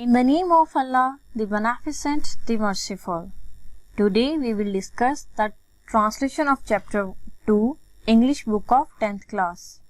In the name of Allah, the Beneficent, the Merciful. Today we will discuss the translation of Chapter 2, English Book of 10th Class.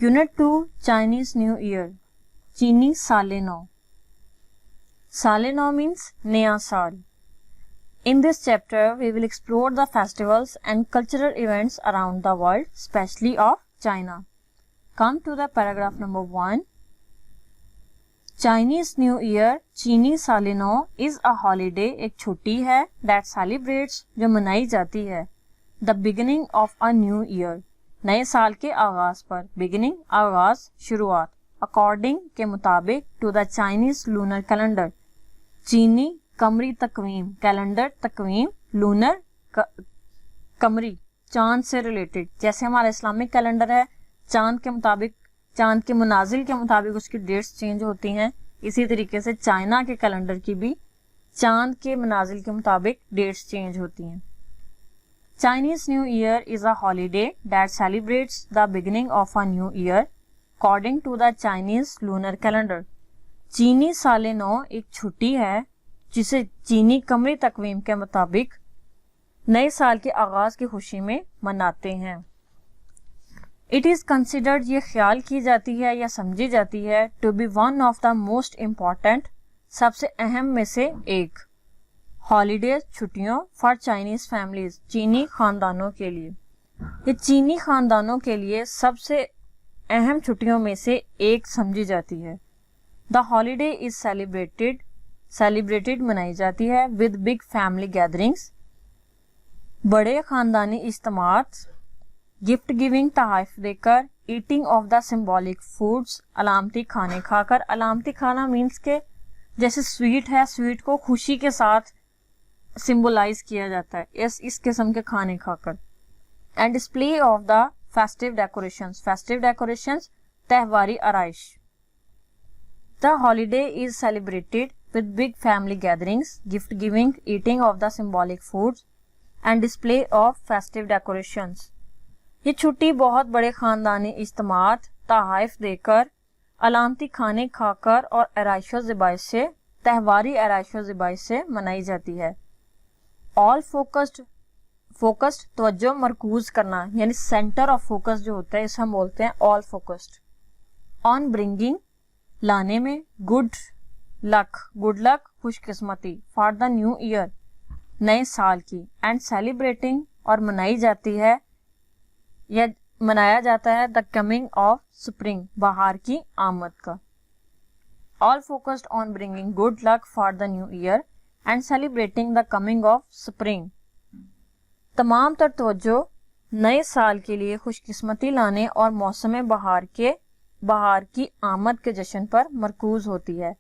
Unit 2, Chinese New Year. Chini Sale No. Sale No means Naya Saal. In this chapter, we will explore the festivals and cultural events around the world, especially of China. Come to the paragraph number 1. Chinese New Year, चीनी साले नौ is a holiday, एक छुट्टी है that celebrates, जो मनाई जाती है the beginning of a new year, नए साल के आगाज पर. beginning आगाज, शुरुआत. according के मुताबिक to the Chinese lunar calendar, चीनी कमरी तकवीम, कैलेंडर तकवीम, लूनर कमरी, चांद से रिलेटेड. जैसे हमारा इस्लामिक कैलेंडर है, चांद के मुताबिक, चांद के मुनाजिल के मुताबिक उसकी डेट्स चेंज होती हैं, इसी तरीके से चाइना के कैलेंडर की भी चांद के मुनाजिल के मुताबिक डेट्स चेंज होती हैं. Chinese new year is a holiday that celebrates the beginning of a new year according to the Chinese lunar calendar. चीनी साले नौ एक छुट्टी है जिसे चीनी कमरी तकवीम के मुताबिक नए साल के आगाज की खुशी में मनाते हैं. इट इज़ कंसिडर्ड, ये ख्याल की जाती है या समझी जाती है, to be one of the most important, सबसे अहम में से एक, हॉलीडेज छुट्टियों फॉर चाइनीज फैमिलीज, चीनी खानदानों के लिए. ये चीनी खानदानों के लिए सबसे अहम छुट्टियों में से एक समझी जाती है. द हॉलीडे इज सेलिब्रेटेड मनाई जाती है विद बिग फैमिली गैदरिंग्स, बड़े खानदानी इज्तिमात, गिफ्ट गिविंग तहाइफ देकर, eating of the symbolic foods, अलामती खाने खाकर. अलामती खाना मीन्स के जैसे स्वीट है, स्वीट को खुशी के साथ सिंबलाइज किया जाता है इस किस्म के खाने खाकर. And display of the festive decorations, त्योहारी आराइश. The holiday is celebrated with big family gatherings, gift giving, eating of the symbolic foods and display of festive decorations. ये छुट्टी बहुत बड़े खानदानी इज्तिमात, तहाइफ देकर, अलामती खाने खाकर और आराइशो ज़िबाइश से, त्योहारी आराइशो ज़िबाइश से मनाई जाती है. ऑल फोकस्ड तवज्जो मरकूज करना, यानी सेंटर ऑफ फोकस जो होता है इसे हम बोलते हैं ऑल फोकस्ड. ऑन ब्रिंगिंग, लाने में, गुड लक खुशकिस्मती, फॉर द न्यू ईयर, नए साल की. एंड सेलिब्रेटिंग, और मनाई जाती है या मनाया जाता है द कमिंग ऑफ स्प्रिंग, बाहर की आमद का. All focused on bringing good luck for the new year and celebrating the coming of spring. तमाम तर तवज्जो नए साल के लिए खुशकिस्मती लाने और मौसम बहार की आमद के जश्न पर मरकूज होती है.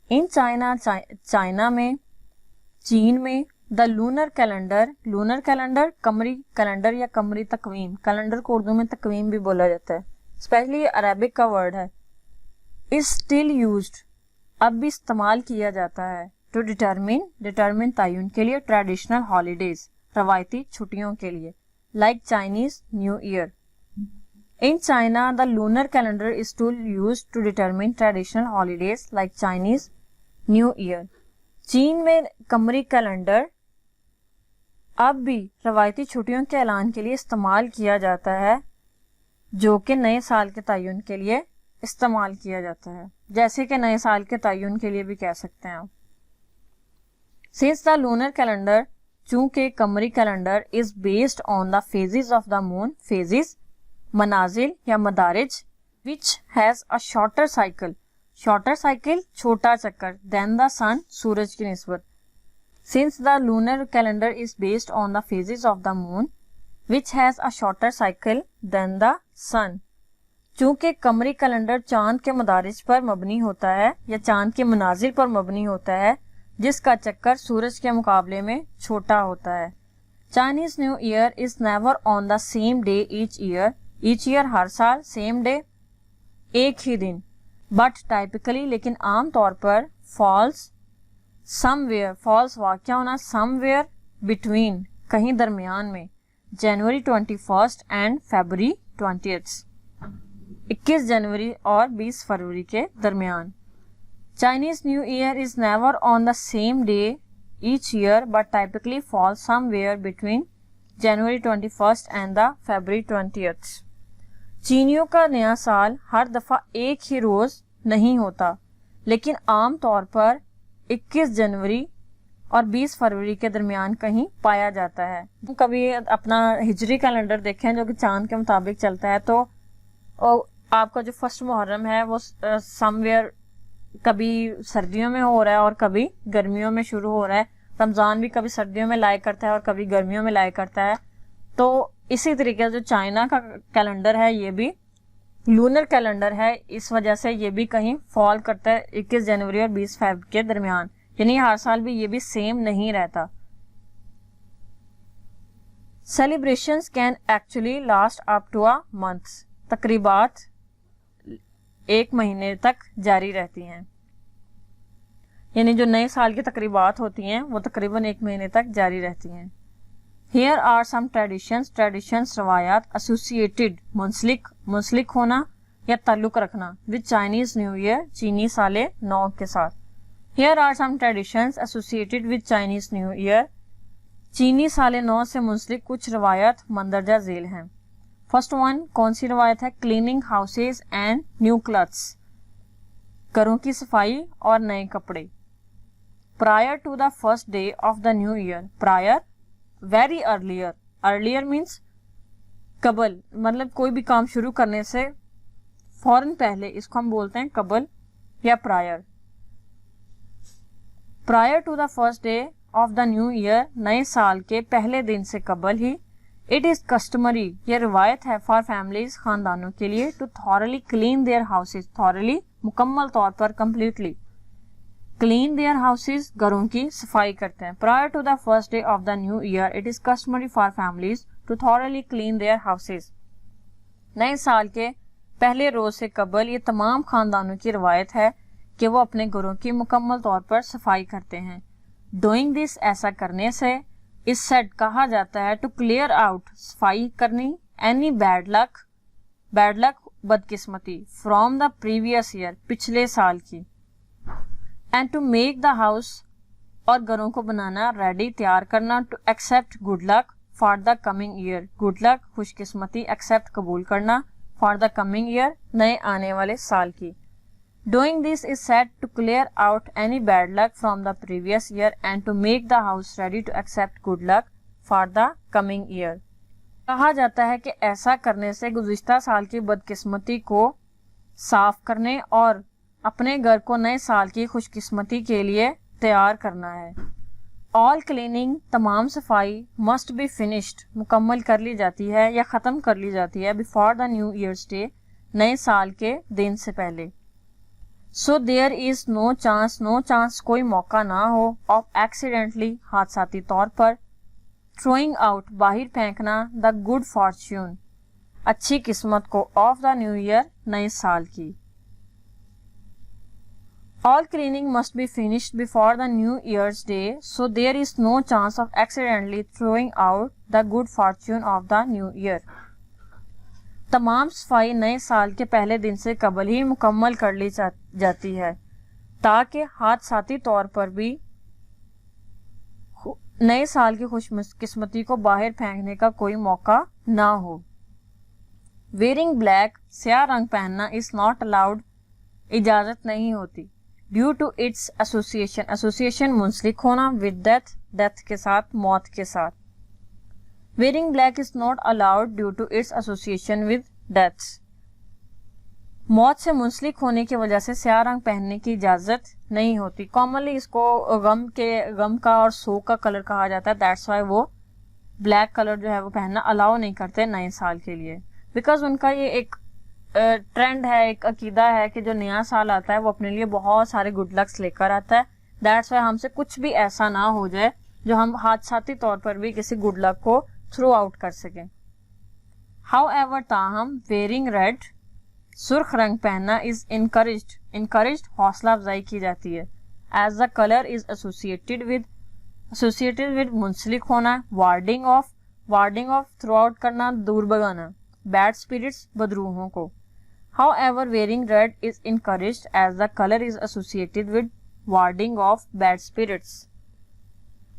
इन चाइना में, चीन में, द लूनर कैलेंडर कमरी कैलेंडर या कमरी तकवीम, कैलेंडर को उर्दू में तकवीम भी बोला जाता है, स्पेशली अरेबिक का वर्ड है, इज स्टिल यूज्ड, अब भी इस्तेमाल किया जाता है, टू डिटरमिन तयन के लिए, ट्रेडिशनल हॉलीडेज, रवायती छुट्टियों के लिए, like Chinese new year. In China the lunar calendar is still used to determine traditional holidays like Chinese new year. चीन में कमरी कैलेंडर अब भी रवायती छुट्टियों के ऐलान के लिए इस्तेमाल किया जाता है, जो कि नए साल के तयन के लिए इस्तेमाल किया जाता है, जैसे कि नए साल के तयन के लिए भी कह सकते हैं आप. सिंस द लूनर कैलेंडर, चूंकि कमरी calendar is based on the phases of the moon, phases मनाजिल या मदारिज, which has a shorter cycle छोटा चक्कर, देन द सन, सूरज की निस्बत. Since the lunar calendar is based on the phases of the moon, which has a shorter cycle than the sun, चूंकि कमरी calendar चांद के मदारिज पर मबनी होता है या चांद के मनाजिल पर मबनी होता है, जिसका चक्कर सूरज के मुकाबले में छोटा होता है. Chinese new year is never on the same day each year, हर साल, सेम डे, एक ही दिन, बट टाइपिकली, लेकिन आम तौर पर, फॉल्स वाक़या होना, समवेयर बिटवीन, कहीं दरमियान में, जनवरी 21 एंड फरवरी 20, 21 जनवरी और 20 फरवरी के दरमियान. Chinese New Year is never on the same day each year but typically falls somewhere between January 21st and the February 20th. चीनियों का नया साल हर दफ़ा एक ही रोज़ नहीं होता, लेकिन आम तौर पर 21 जनवरी और 20 फरवरी के दरमियान कहीं पाया जाता है. कभी अपना हिजरी कैलेंडर देखें जो कि चांद के मुताबिक चलता है, तो आपका जो फर्स्ट मुहर्रम है वो समवेयर कभी सर्दियों में हो रहा है और कभी गर्मियों में शुरू हो रहा है. रमज़ान भी कभी सर्दियों में लाया करता है और कभी गर्मियों में लाया करता है. तो इसी तरीके से जो चाइना का कैलेंडर है ये भी लूनर कैलेंडर है, इस वजह से ये भी कहीं फॉल करता है 21 जनवरी और 20 फरवरी के दरमियान, यानी हर साल भी ये भी सेम नहीं रहता. Celebrations can actually last up to a month. तकरीबात एक महीने तक जारी रहती हैं, यानी जो नए साल की तकरीबात होती हैं वो तकरीबन एक महीने तक जारी रहती हैं. Here are some traditions रवायात associated मुंसलिक होना या ताल्लुक रखना with Chinese New Year चीनी साले नौ के साथ. Here are some traditions associated with Chinese New Year. चीनी साले नौ से मुंसलिक कुछ रवायात मंदरजा झेल हैं. फर्स्ट वन कौन सी रवायत है? Cleaning houses and new clothes, घरों की सफाई और नए कपड़े. Prior to the first day of the new year. Prior very earlier. Earlier means कबल, मतलब कोई भी काम शुरू करने से फौरन पहले, इसको हम बोलते हैं कबल या prior. Prior to the first day of the new year, नए साल के पहले दिन से कबल ही. इट इज कस्टमरी, यह रिवायत है फॉर फैमिलीज खानदानों के लिए, to thoroughly clean their houses. Thoroughly मुकम्मल तौर पर, कंप्लीटली. क्लीन देयर हाउसेज घरों की सफाई करते हैं. Prior to the first day of the new year it is customary for families to thoroughly clean their houses. नए साल के पहले रोज से कबल ये तमाम खानदानों की रिवायत है कि वो अपने घरों की मुकम्मल तौर पर सफाई करते हैं. डूइंग दिस, ऐसा करने से, इस सेट कहा जाता है टू क्लियर आउट, सफाई करनी, एनी बैड लक बदकिस्मती, फ्रॉम द प्रीवियस ईयर, पिछले साल की. And to make the house, और घरों को बनाना, रेडी, तैयार करना, to accept good luck for the coming year. Good luck खुशकिस्मती, एक्सेप्ट कबूल करना, फॉर द कमिंग ईयर नए आने वाले साल की. Doing this is said to clear out any bad luck from the previous year and to make the house ready to accept good luck for the coming year. कहा जाता है कि ऐसा करने से गुज़िश्ता साल की बदकिस्मती को साफ करने और अपने घर को नए साल की खुशकिस्मती के लिए तैयार करना है. ऑल क्लीनिंग, तमाम सफाई, मस्ट बी फिनिश्ड, मुकम्मल कर ली जाती है या ख़त्म कर ली जाती है, before the new year's day, नए साल के दिन से पहले. So there is no chance कोई मौका ना हो, ऑफ एक्सीडेंटली, हादसाती तौर पर, थ्रोइंग आउट, बाहर फेंकना, द गुड फॉर्च्यून, अच्छी किस्मत को, ऑफ द न्यू ईयर, नए साल की. All cleaning must be finished before the new year's day, so there is no chance of accidentally throwing out the good fortune of the new year. तमाम सफाई नए साल के पहले दिन से कबल ही मुकम्मल कर ली जाती है ताकि हादसाती तौर पर भी नए साल की खुशकिस्मती को बाहर फेंकने का कोई मौका ना हो. वेयरिंग ब्लैक, स्याह रंग पहनना, इज नॉट अलाउड, इजाजत नहीं होती. ड्यू टू इट्स एसोसिएशन मुंसलिक होना, विद डेथ के साथ, मौत के साथ. Wearing black is not allowed due to its association with death. मौत से मुंसलिक होने की वजह से स्याह रंग पहनने की इजाज़त नहीं होती. कॉमनली इसको गम का और शोक का कलर कहा जाता है. दैट्स वाई वो ब्लैक कलर जो है वो पहनना अलाउ नहीं करते नए साल के लिए, बिकॉज उनका ये एक ट्रेंड है, एक अकीदा है कि जो नया साल आता है वो अपने लिए बहुत सारे गुड लक्स लेकर आता है. दैट्स वाई हमसे कुछ भी ऐसा ना हो जाए जो हम हादसाती तौर पर भी किसी गुड लक को थ्रू आउट कर सकें. हाउएवर, ताहम, वेयरिंग रेड, सुर्ख रंग पहनना, इज इनकरेज्ड, हौसला अफजाई की जाती है. As the colour is associated with मुंसलिक होना. वार्डिंग ऑफ थ्रू आउट करना, दूर भगाना. बैड स्पिरिट्स, बदरूहों को. However, wearing red is encouraged as the color is associated with warding off bad spirits.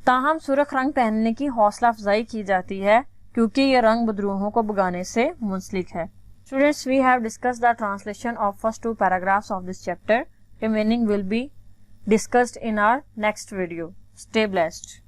تاہم سرخ رنگ پہننے کی حوصلہ افزائی کی جاتی ہے کیونکہ یہ رنگ بدروحوں کو بھگانے سے منسلک ہے. Students, we have discussed the translation of first 2 paragraphs of this chapter. Remaining will be discussed in our next video. Stay blessed.